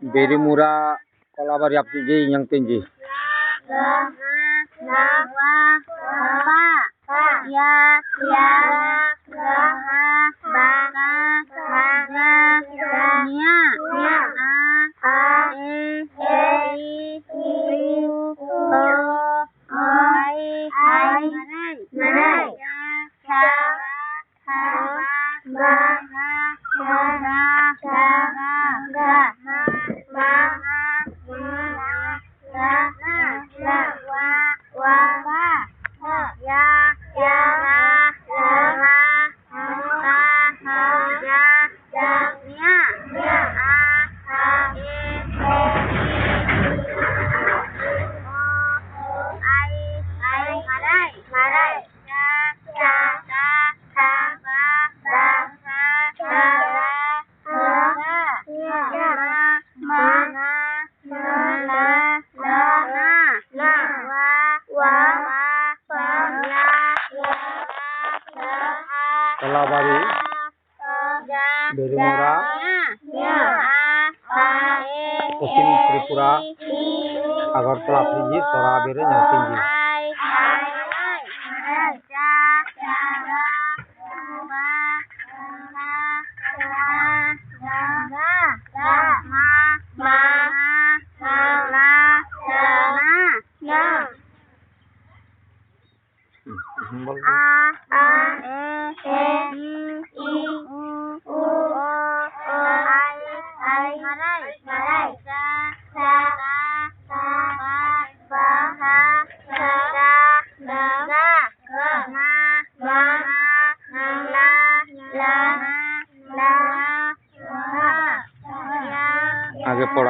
Berimura Kolabari Apiji yang tinggi. Kolabari, Berimura, Pochin Tripura, Agartala Apiji, Sorabere yang tinggi. आगे पढ़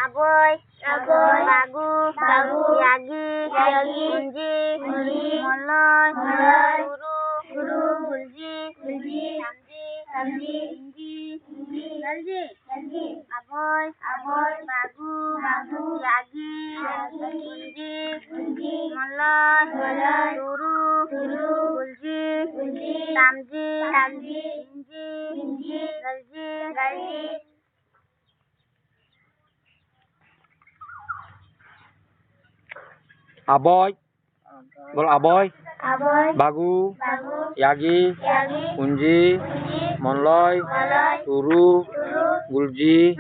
Aboy, Bagu, Yagi, Unji, Moloy, Guru, Gulji, Samji, Inji, Galji. Aboy, Bagu, Yagi, Unji, Moloy, Guru, Gulji, Samji, Inji, Galji. Aboy, bol Aboy, Bagu, Yagi, Unji, Monloy, Turu, Gulji,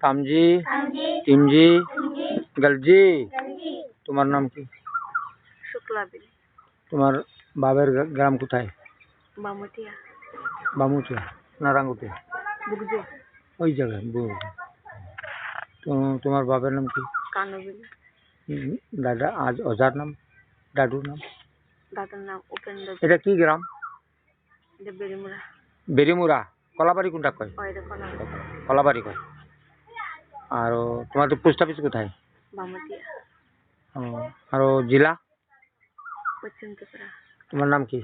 Samji, Timji, Galji। তোমার নাম কি? শুক্লাবি। তোমার বাবার গ্রাম কোথায়? বামুটিয়া। বামুটিয়া না রাঙ্গুটিয়া? বুগজে। ওই জায়গায় তো তোমার বাবার নাম কি? কানবিল। দাদা আজ অজার নাম, দাদুর নাম? দাদার নাম উপেন্দ্র। এটা কি গ্রাম? এটা বেরিমুরা। বেরিমুরা কলাবাড়ি কোনটা কয়? কলাবাড়ি কয়। আর তোমাদের পোস্ট অফিস কোথায়? বামুটিয়া। আর জেলা? পশ্চিম ত্রিপুরা। তোমার নাম কি?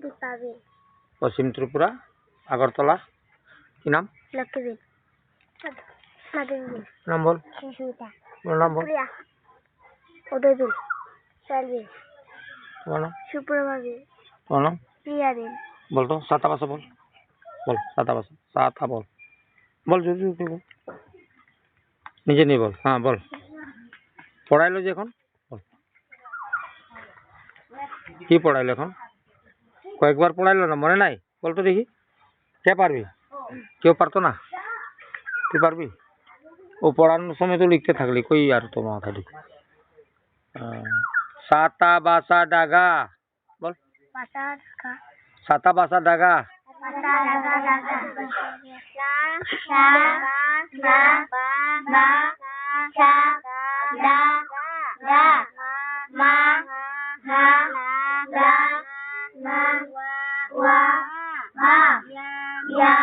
দুতাবি। পশ্চিম ত্রিপুরা, আগরতলা। কি নাম? লক্ষ্মীবিল। নাম বল। সুস্মিতা। তোমার নাম বল। উদয়বিল। শালবিল। তোমার নাম? সুপ্রভাবিল। তোমার নাম? প্রিয়াবিল। বল তো সাতা ভাষা বল। বল সাতা ভাষা, সাতা বল। বল জলদি বল। নিজে নিয়ে বল। হ্যাঁ বল। পড়াইলো যে এখন বল। কি পড়াইলো এখন? কয়েকবার পড়াইলো না, মনে নাই? বল তো দেখি। কে পারবি? কেউ পারতো না? তুই পারবি? ও পড়ানোর সময় তো লিখতে থাকলি, কই আর তো মাথা ঢুকে। সাতা বাসা ডাগা বল। সাতা বাসা ডাগা। Ya